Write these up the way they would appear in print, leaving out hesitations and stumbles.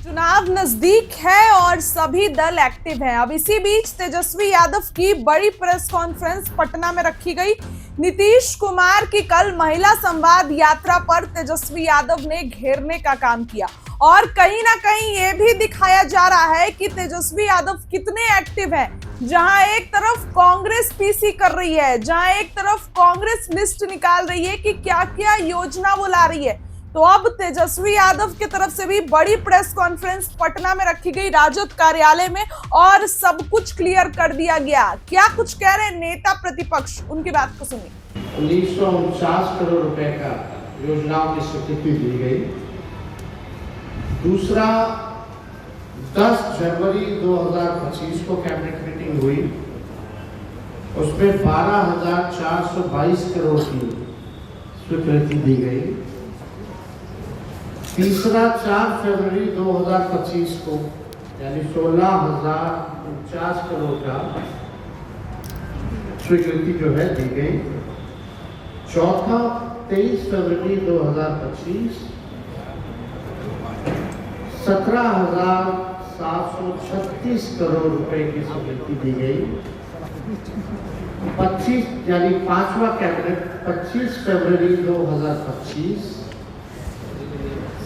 चुनाव नजदीक है और सभी दल एक्टिव हैं। अब इसी बीच तेजस्वी यादव की बड़ी प्रेस कॉन्फ्रेंस पटना में रखी गई। नीतीश कुमार की कल महिला संवाद यात्रा पर तेजस्वी यादव ने घेरने का काम किया और कहीं ना कहीं ये भी दिखाया जा रहा है कि तेजस्वी यादव कितने एक्टिव हैं। जहां एक तरफ कांग्रेस पीसी कर रही है, जहां एक तरफ कांग्रेस लिस्ट निकाल रही है कि क्या क्या योजना वो ला रही है, तो अब तेजस्वी यादव की तरफ से भी बड़ी प्रेस कॉन्फ्रेंस पटना में रखी गई राजद कार्यालय में और सब कुछ क्लियर कर दिया गया। क्या कुछ कह रहे नेता प्रतिपक्ष, उनकी बात को सुनिए। 1949 करोड़ रुपए का योजनाओं की स्वीकृति दी गई। दूसरा 10 जनवरी 2025 को कैबिनेट मीटिंग हुई, उसमें 12,422 करोड़ की स्वीकृति दी गई। तीसरा 4 फरवरी 2025 को यानी 16,049 करोड़ का स्वीकृति जो है दी गई। चौथा 23 फरवरी 2025 17,736 करोड़ रुपए की स्वीकृति दी गई। 25 यानी पांचवा कैबिनेट 25 फरवरी 2025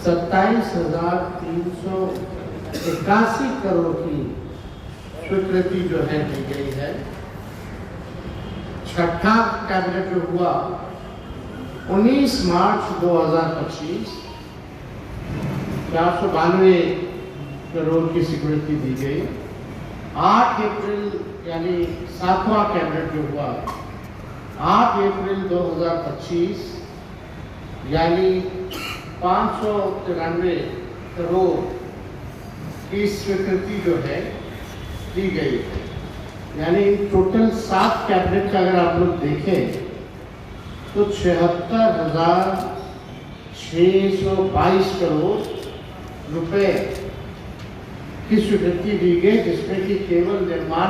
27,381 करोड़ की स्वीकृति जो है दी गई है। छठा कैबिनेट जो हुआ 19 मार्च 2025 492 करोड़ की स्वीकृति दी गई। 8 अप्रैल यानी सातवां कैबिनेट जो हुआ 8 अप्रैल 2025 यानी 593 करोड़ की स्वीकृति जो है दी गई है। यानी टोटल 7 कैबिनेट का अगर आप लोग देखें तो 76,622 करोड़ रुपए की स्वीकृति दी गई, जिसमें कि केवल निर्माण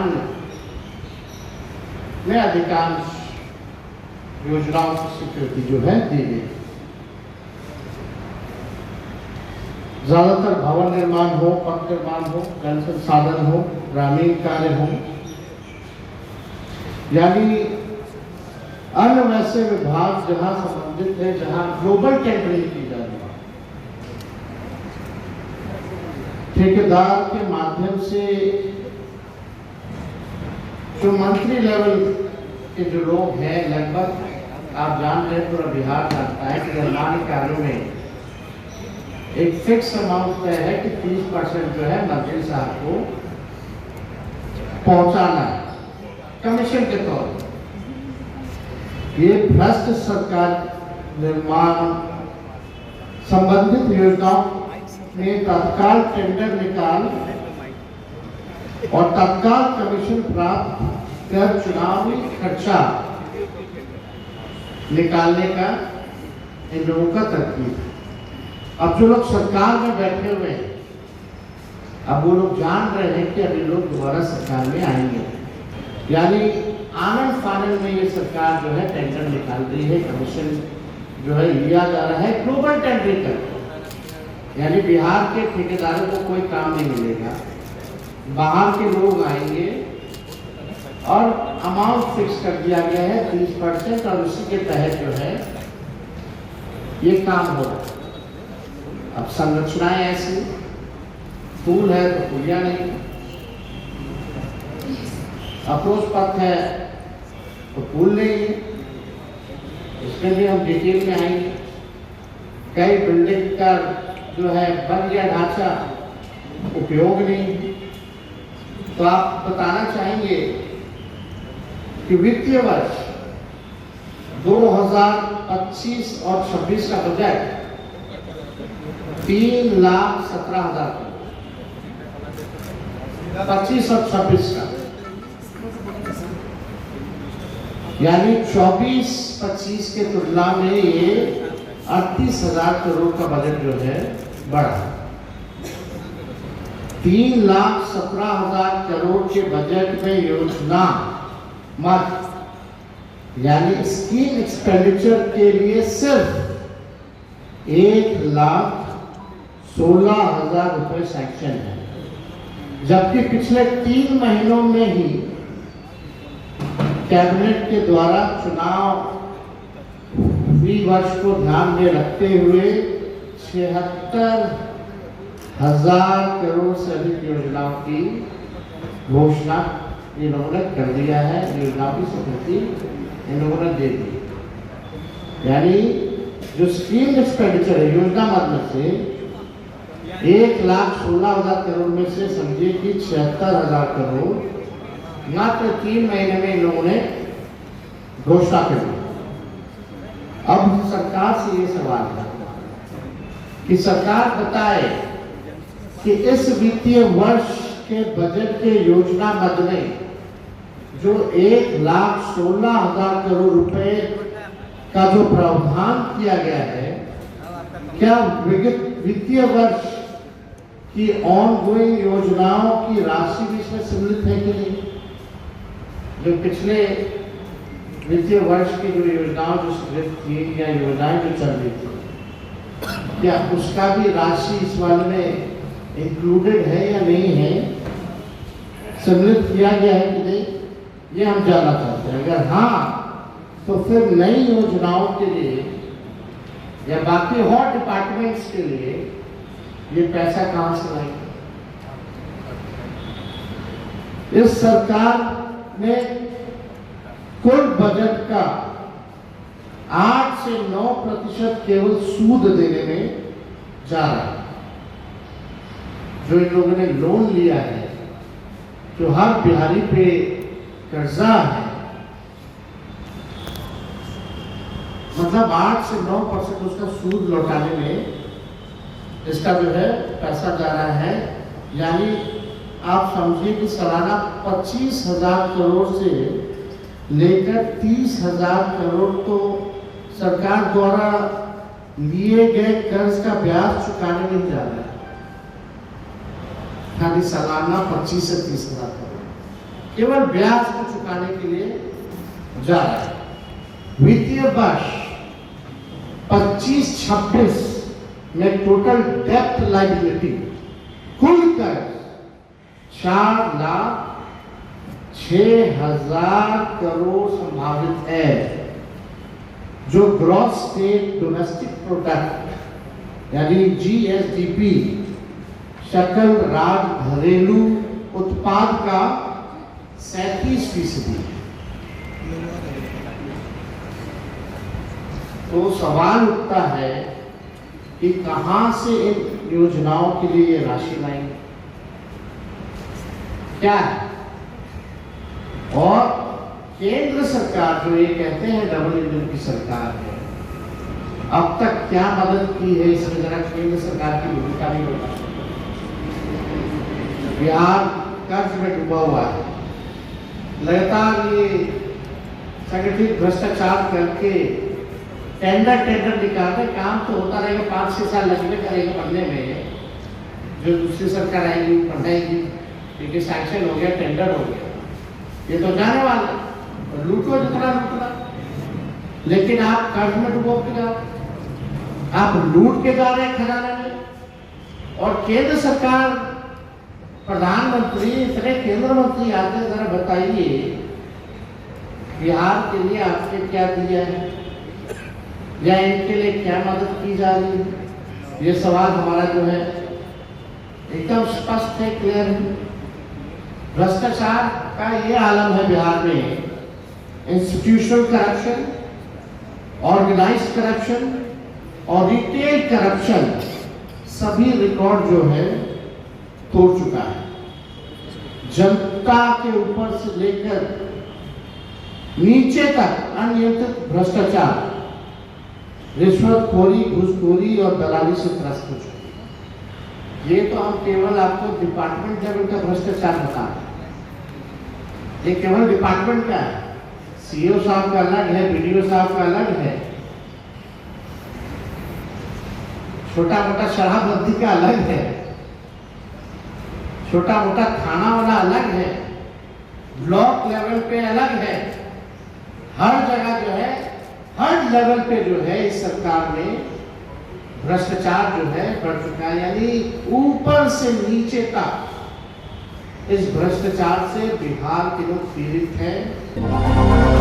में अधिकांश योजनाओं की स्वीकृति जो है दी गई। ज्यादातर भवन निर्माण हो, पथ निर्माण हो, जल संसाधन हो, ग्रामीण कार्य हो, यानी अन्य वैसे विभाग जहां संबंधित है, जहां ग्लोबल टेंडरिंग की जा रही है, ठेकेदार के माध्यम से जो मंत्री लेवल के जो लोग हैं, लगभग आप जान रहे हैं, पूरा बिहार जानता है कि निर्माण कार्यों में एक फिक्स अमाउंट तय है कि 30% जो है मंत्री साहब को पहुंचाना है कमीशन के तौर पर। ये भ्रष्ट सरकार निर्माण संबंधित योजनाओं में तत्काल टेंडर निकाल और तत्काल कमीशन प्राप्त कर चुनावी खर्चा निकालने का इन लोगों का तरकीब है। अब जो लोग सरकार में बैठे हुए हैं, अब वो लोग जान रहे हैं कि अभी लोग दोबारा सरकार में आएंगे, यानी आनंद फानंद में ये सरकार जो है टेंडर निकाल रही है, कमीशन जो है लिया जा रहा है ग्लोबल टेंडरिंग कर, यानी बिहार के ठेकेदारों को कोई काम नहीं मिलेगा, बाहर के लोग आएंगे और अमाउंट फिक्स कर दिया गया है 30% और उसी के तहत जो है ये काम हो रहा है। अब संरचनाएं ऐसी, पुल है तो पुलिया नहीं, अप्रोच पथ है तो पुल नहीं है, इसमें भी हम डिटेल में आएंगे। कई बिल्डिंग का जो है बन गया ढांचा, उपयोग नहीं। तो आप बताना चाहेंगे कि वित्तीय वर्ष 2025 और 26 का बजट 3,17,000 25 और 26 का, यानी 24-25 के तुलना में ये 38,000 करोड़ का बजट जो है बढ़ा। 3,17,000 करोड़ के बजट में योजना मत यानी स्कीम एक्सपेंडिचर के लिए सिर्फ 1,16,000 16,000 रुपए सैंक्शन है, जबकि पिछले 3 महीनों में ही कैबिनेट के द्वारा चुनाव वर्ष को ध्यान में रखते हुए 76,000 करोड़ से अधिक योजनाओं की घोषणा इन लोगों ने कर दिया है। योजनाओं की स्वीकृति इन लोगों ने दे दी, यानी जो स्कीम एक्सपेंडिचर है योजना मद में से 1,16,000 करोड़ में से समझिए कि 76,000 करोड़ मात्र 3 महीने में इन लोगों ने घोषणा कर दी। अब सरकार से ये सवाल है कि सरकार बताए कि इस वित्तीय वर्ष के बजट के योजना मद में जो 1,16,000 करोड़ रुपए का जो प्रावधान किया गया है, क्या वित्तीय वर्ष की ऑनगोइंग योजनाओं की राशि भी इसमें सम्मिलित है कि नहीं? जो पिछले वित्तीय वर्ष की जो योजनाओं जो स्वीकृत थी या योजनाएं जो चल रही थी, क्या उसका भी राशि इस वाले में इंक्लूडेड है या नहीं है, सम्मिलित किया गया है कि नहीं, ये हम जानना चाहते हैं। अगर हाँ, तो फिर नई योजनाओं के लिए या बाकी और डिपार्टमेंट्स के लिए ये पैसा कहां से लाएंगे? इस सरकार ने कुल बजट का 8 से 9% केवल सूद देने में जा रहा है। जो इन लोगों ने लोन लिया है, जो हर बिहारी पे कर्जा है, मतलब 8 से 9% उसका सूद लौटाने में इसका जो है पैसा जा रहा है। यानी आप समझिए कि सालाना 25,000 करोड़ से लेकर 30,000 करोड़ तो सरकार द्वारा लिए गए कर्ज का ब्याज चुकाने नहीं जा रहा है, खाली सालाना 25 से 30,000 करोड़ केवल ब्याज को चुकाने के लिए जा रहा है। वित्तीय वर्ष 25-26 में टोटल डेप्ट लायबिलिटी कुल कर्ज 4,06,000 करोड़ संभावित है, जो ग्रॉस स्टेट डोमेस्टिक प्रोडक्ट यानी GSDP सकल राज्य घरेलू उत्पाद का 37%। तो सवाल उठता है कि कहां से इन योजनाओं के लिए ये राशि लाएंगे, क्या है? और केंद्र सरकार जो ये कहते हैं डबल इंजन की सरकार है, अब तक क्या मदद की है इसमें जरा केंद्र सरकार की भूमिका नहीं होता। बिहार कर्ज में डूबा हुआ है, लगातार ये संगठित भ्रष्टाचार करके टेंडर निकालते, काम तो होता रहेगा, 5-6 साल लगने करेगा बनने में, जो दूसरी सरकार आएगी बढ़ाएगी, क्योंकि सैंक्शन हो गया, टेंडर हो गया, ये तो जाने वाला है, लूटो जितना लूटना। लेकिन आप कर्ज में डूबो के जाओ, आप लूट के जा रहे हैं खजाने में। और केंद्र सरकार प्रधानमंत्री इतने केंद्र मंत्री आते हैं, जरा बताइए बिहार के लिए आपने क्या दिया है या इनके लिए क्या मदद की जा रही है? ये सवाल हमारा जो है एकदम स्पष्ट है, क्लियर है। भ्रष्टाचार का ये आलम है बिहार में, इंस्टीट्यूशनल करप्शन, ऑर्गेनाइज्ड करप्शन और रिटेल करप्शन सभी रिकॉर्ड जो है तोड़ चुका है। जनता के ऊपर से लेकर नीचे तक अनियंत्रित भ्रष्टाचार, रिश्वतखोरी, घूसखोरी और दलाली से त्रस्त हो चुकी है। ये तो हम केवल आपको डिपार्टमेंट लेवल का भ्रष्टाचार बता रहे हैं। ये केवल डिपार्टमेंट का है, सीईओ साहब का अलग है, बीडीओ साहब का अलग है, छोटा मोटा शराबबंदी का अलग है, छोटा मोटा खाना वाला अलग है, ब्लॉक लेवल पे अलग है। हर जगह जो है, हर लेवल पे जो है इस सरकार ने भ्रष्टाचार जो है बढ़ चुका है, यानी ऊपर से नीचे तक इस भ्रष्टाचार से बिहार के लोग पीड़ित हैं।